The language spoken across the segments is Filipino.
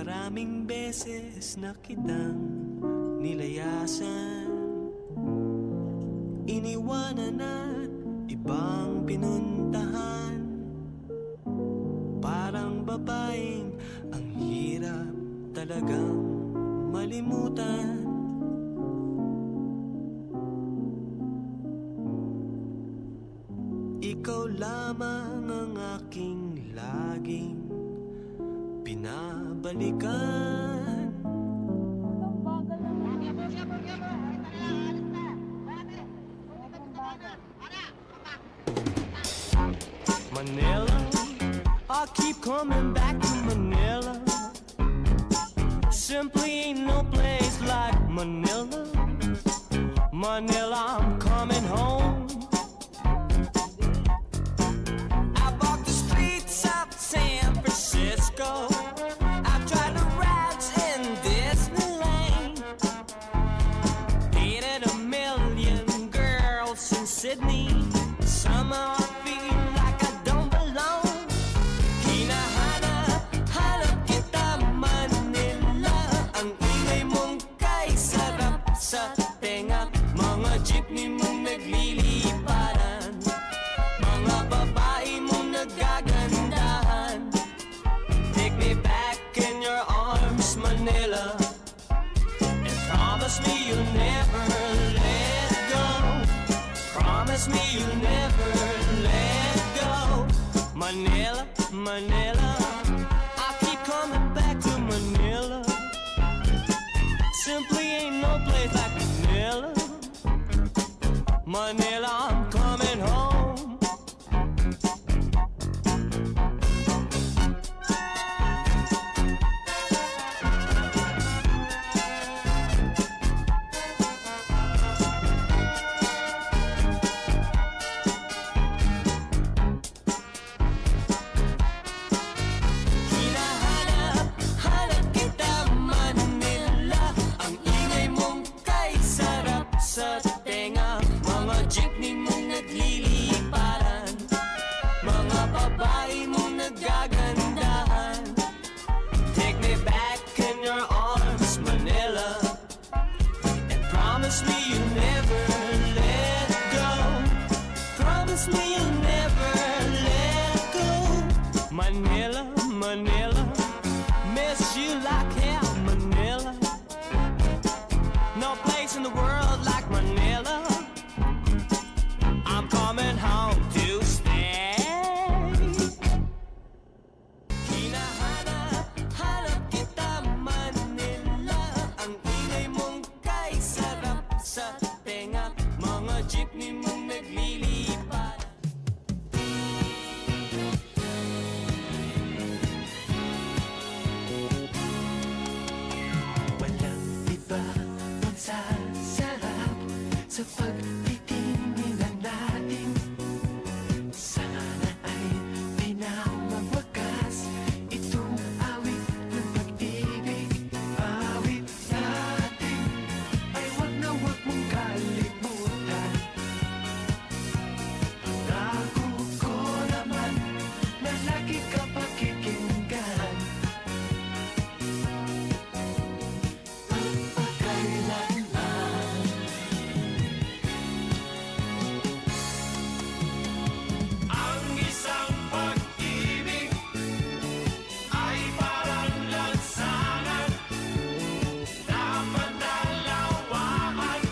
Maraming beses na kitang nilayasan, iniwanan at ibang pinuntahan. Parang babaeng ang hirap talagang malimutan. Ikaw lamang ang aking laging pinabalikan. Manila, I keep coming back to Manila. Simply ain't no place like Manila. Manila, I'm coming home. I walk the streets of San Francisco. I tried to rides in Disneyland. Dated a million girls in Sydney. Somehow I feel like I don't belong. Hinahanap kita Manila. Ang ingay mong kay sarap sa tenga. Mga jeepney mong nagliliparan, mga babae mong nagagandahan. Take me back in your arms, Manila, and promise me you'll never let go. Promise me you'll never let go. Manila, Manila, I keep coming back to Manila. Simply ain't no place like Manila. Manila, I'm coming home. Hinahanap kita Manila. Ang ingay mong kay sarap sa tenga. Mga jeepney mong nagliliparan, mga babae mong nagagandahan. Take me back in your arms, Manila, and promise me you'll never let go. Promise me you'll never let go. Manila, Manila, miss you like hell, Manila. No place in the world like Manila. I'm coming home to stay. Hinahanap kita Manila. Ang ingay mong kay sarap sa tenga. Mga jeepney mong nagliliparan. Walang iba magsasarap sa pagtitinginan natin. Sana ay pinamawakas itong awit ng pag-ibig. Awit natin ay wag na wag mong kalimutan. Pangako ko naman na lagi ka pakikinggan. Magpakailanman. Ang isang pag-ibig ay parang lansangan na madalawahan.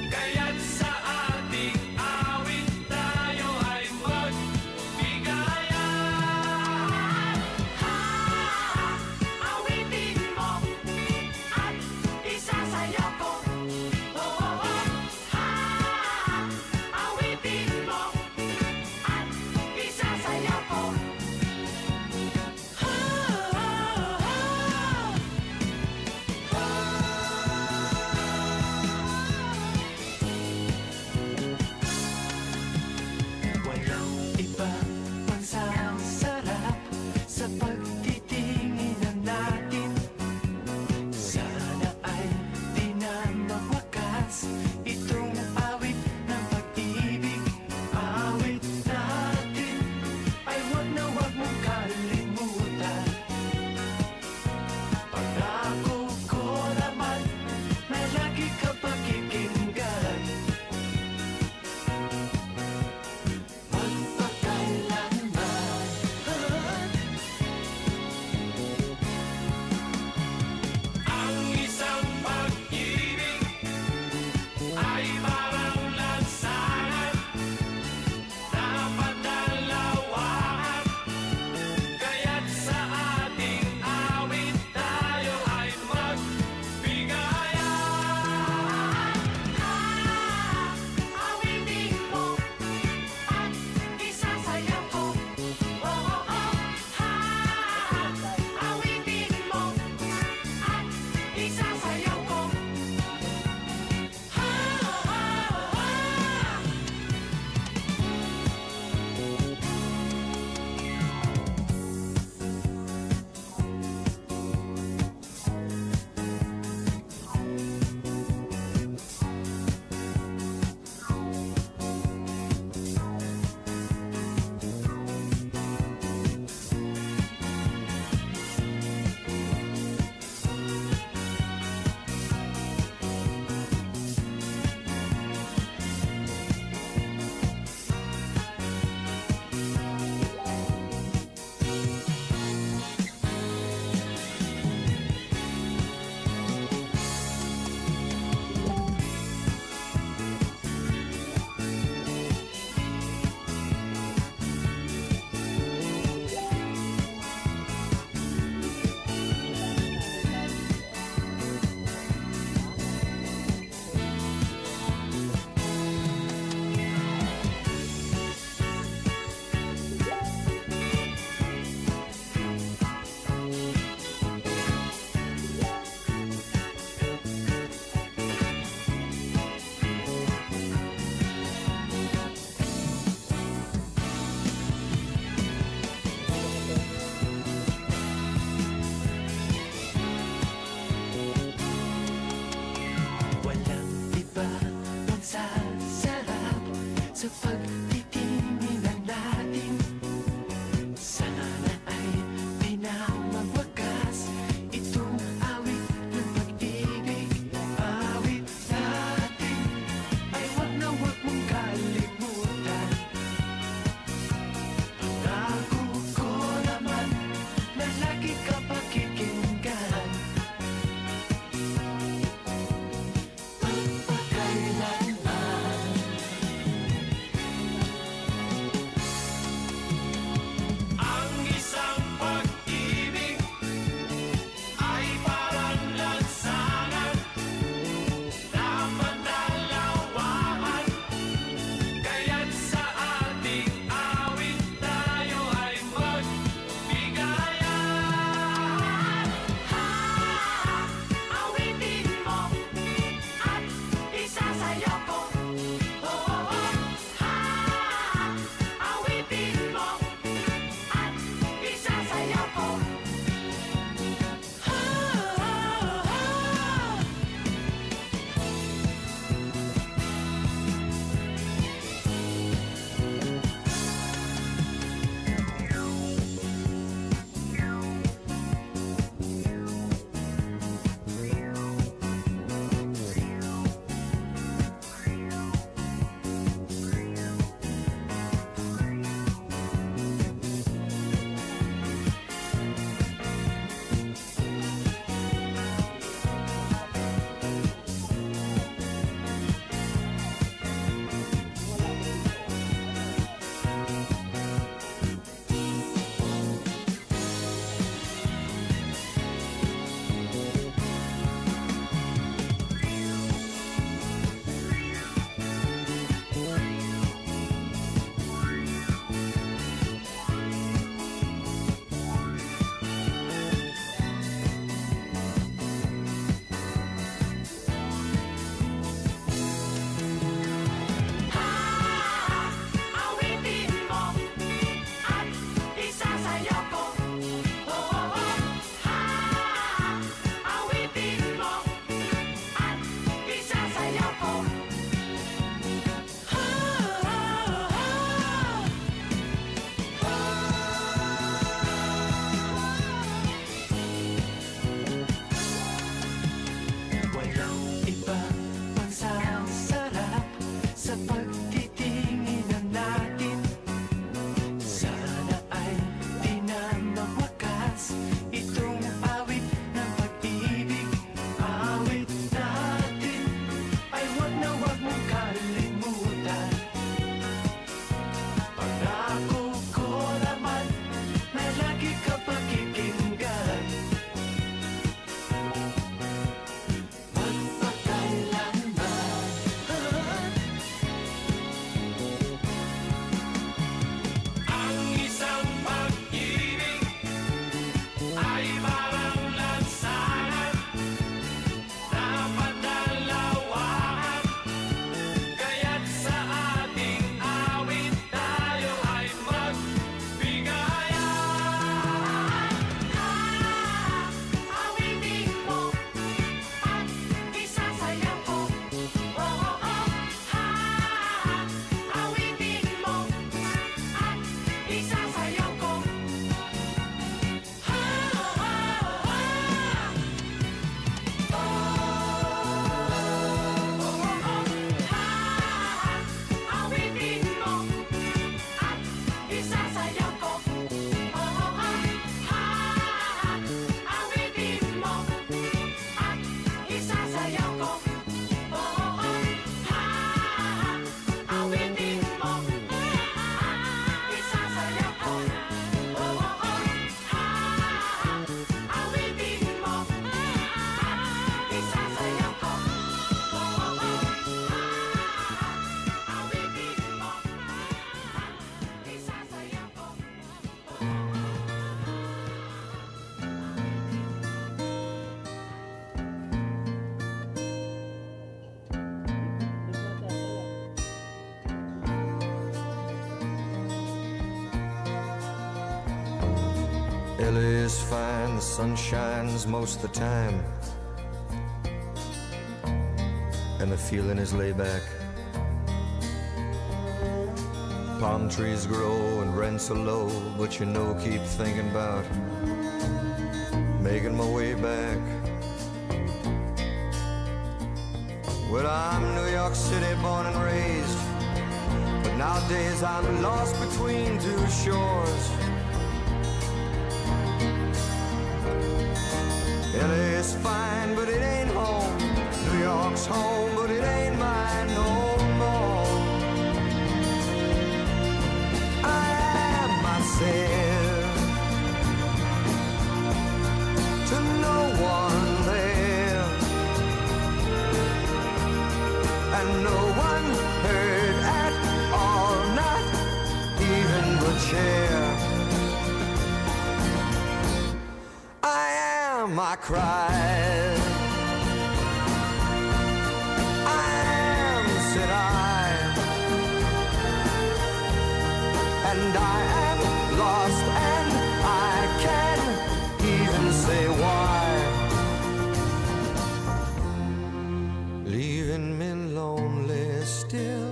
Kaya't sa ating awit tayo ay magbigayan. LA is fine, the sun shines most of the time, and the feeling is laid back. Palm trees grow and rents are low, but you know, keep thinking about making my way back. Well, I'm New York City born and raised, but nowadays I'm lost between two shores. LA is fine, but it ain't home. New York's home, but it ain't mine no more. I am myself to no one there, and no one heard at all, not even the chair. I cried, I am, said I, and I am lost, and I can't even say why. Leaving me lonely still.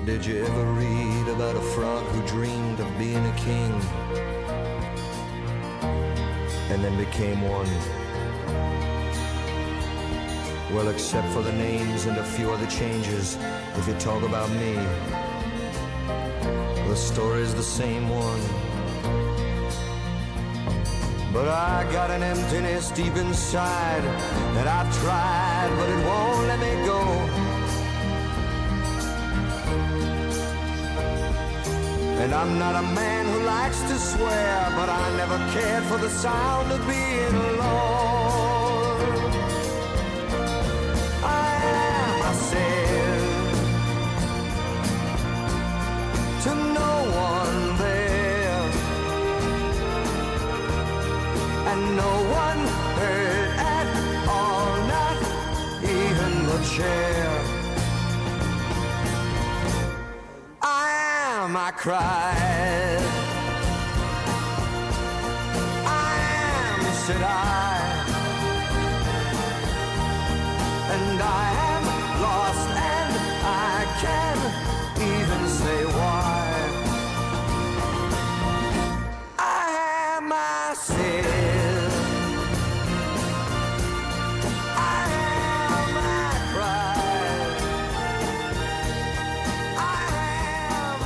Did you ever read about a frog who dreamed of being a king and then became one? Well, except for the names and a few other changes, if you talk about me, the story's the same one. But I got an emptiness deep inside that I've tried, but it won't let me go. And I'm not a man who likes to swear, but I never cared for the sound of being alone. I am myself to no one there, and no one heard at all, not even the chair. I cried, I am, said I, and I am lost, and I can't even say why. I am myself, I am, I cried, I am.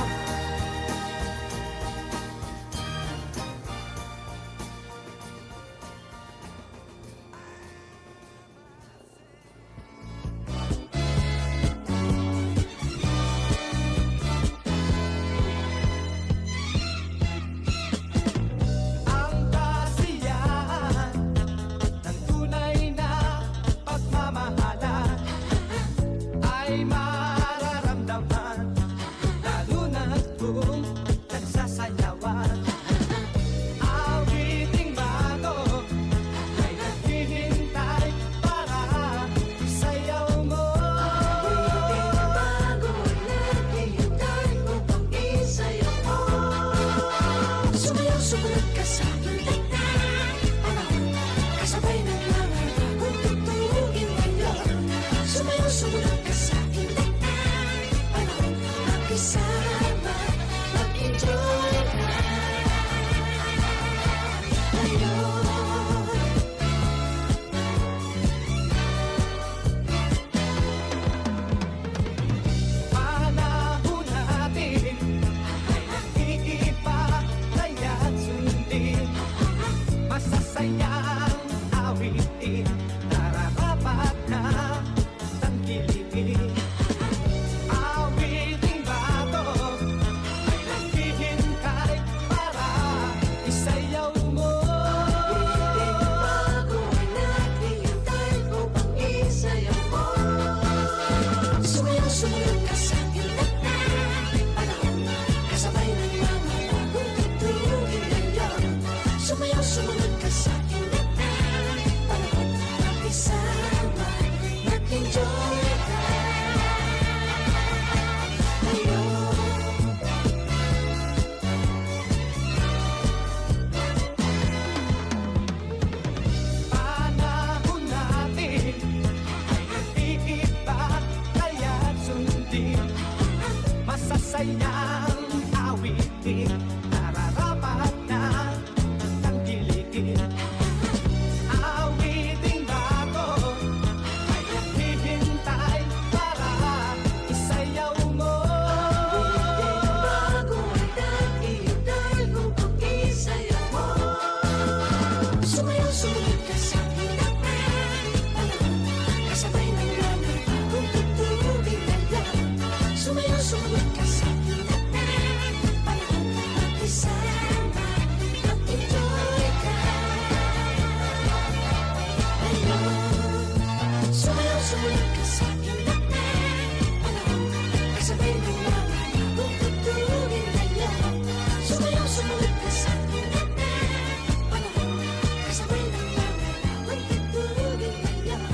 Masasayang awitin, nararapat na tangkilikin. masayang awitin, nararapat na tangkilikin. Awiting bago ay naghihintay para isayaw mo. Awiting bago ay naghihintay kung pag-isayaw mo. Sumayaw, sumunod ka sa hinapan, panahon kasabay ng langit kung tutugin na lang. Sumayaw, sumunod ka sa hinapan, panahon mag-isama, mag-enjoy ka. Ayun. Sumayaw, sumunod ka sa hinapan, panahon kasabay ng langit kung tutugin na lang. Sumayaw, sumunod ka sa hinapan, panahon kasabay ng langit kung tutugin na lang.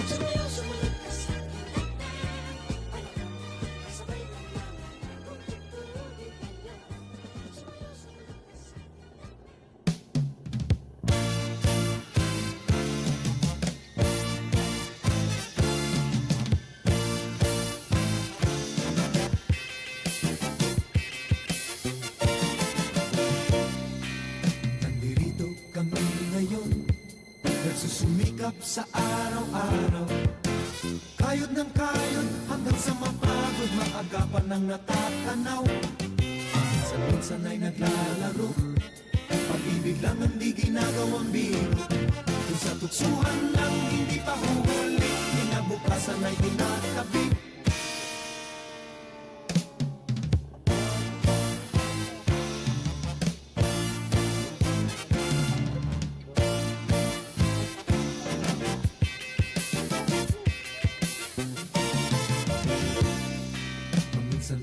Sumayaw, sumunod ka sa hinapan, panahon kasabay ng langit kung tutugin na lang. Sumayaw, sumunod ka sa Nandito kami ngayon, nagsusumikap sa araw-araw. Kayod ng kayod hanggang sa mapagod, maagapan ng natatanaw. Minsan ay naglalaro, pag-ibig lang ang di ginagawang biro. Kung sa tuksuhan lang hindi pa huli, kinabukasan ay tinatabi.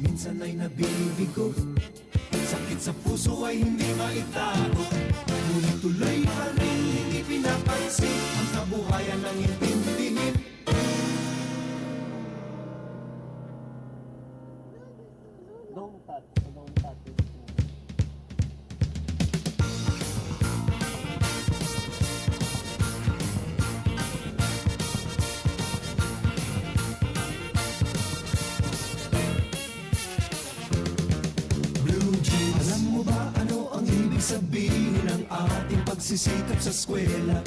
Minsan ay nabibigo, sakit sa puso ay hindi maitago. Ngunit tuloy pa rin hindi pinapansin, ang kabuhayan ang intindihin. Blue jeans, alam mo ba ano ang ibig sabihin ng ating pagsisikap sa eskwela?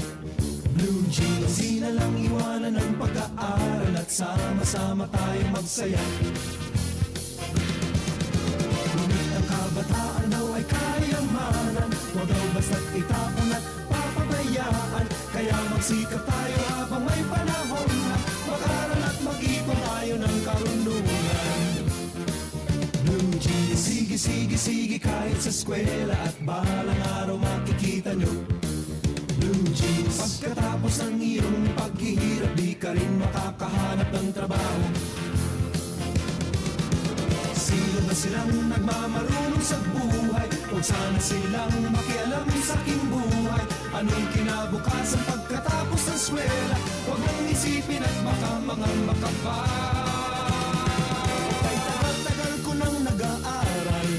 Blue jeans, di na lang iwanan ang pag-aaral at sama-sama tayong magsaya. Ngunit ang kabataan daw ay kayamanan, huwag daw basta't itapon at papabayaan. Kaya magsikap tayo habang may panahon na mag-aral at mag-ipon tayo ng karunungan. Blue jeans, sige, sige, sige kahit sa eskwela at balang araw makikita nyo. Blue jeans, pagkatapos ng iyong paghihirap di ka rin makakahanap ng trabaho. Sino ba silang nagmamarunong sa buhay? Huwag sana silang makialam sa aking buhay. Anong kinabukasan pagkatapos ng eskwela? Huwag mong isipin at baka mangamba ka pa. Ay tagal-tagal ko nang nag-aaral,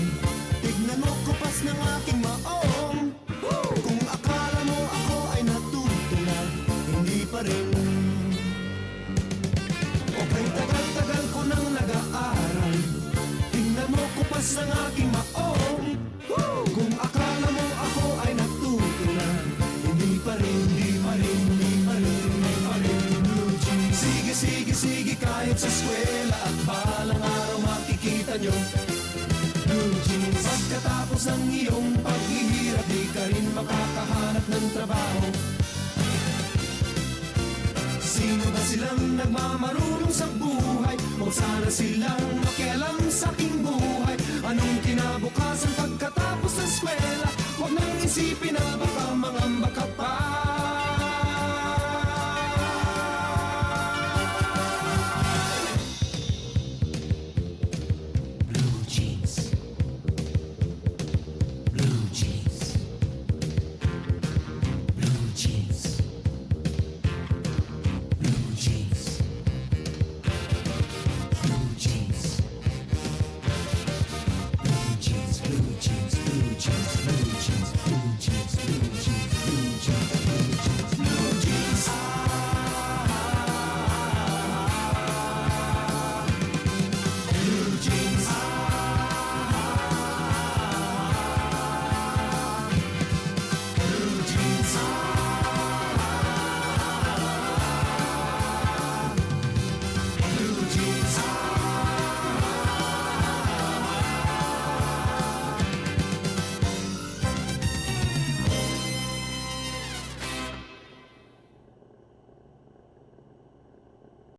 tignan mo kupas ng aking maong. Kung akala mo ako ay natuto na, hindi pa rin. Okay, tagal-tagal ko nang nag-aaral, tingnan mo kupas ng aking maong. Kung akala mo ako ay natuto na, hindi pa rin, hindi pa rin, hindi pa rin, hindi pa rin. Blue jeans, sige, sige, sige kahit sa eskwela at balang araw makikita nyo. Blue jeans, pagkatapos ng iyong paghihirap di ka rin makakahanap ng trabaho. Sino ba silang nagmamarunong sa buhay? Huwag sana silang makialam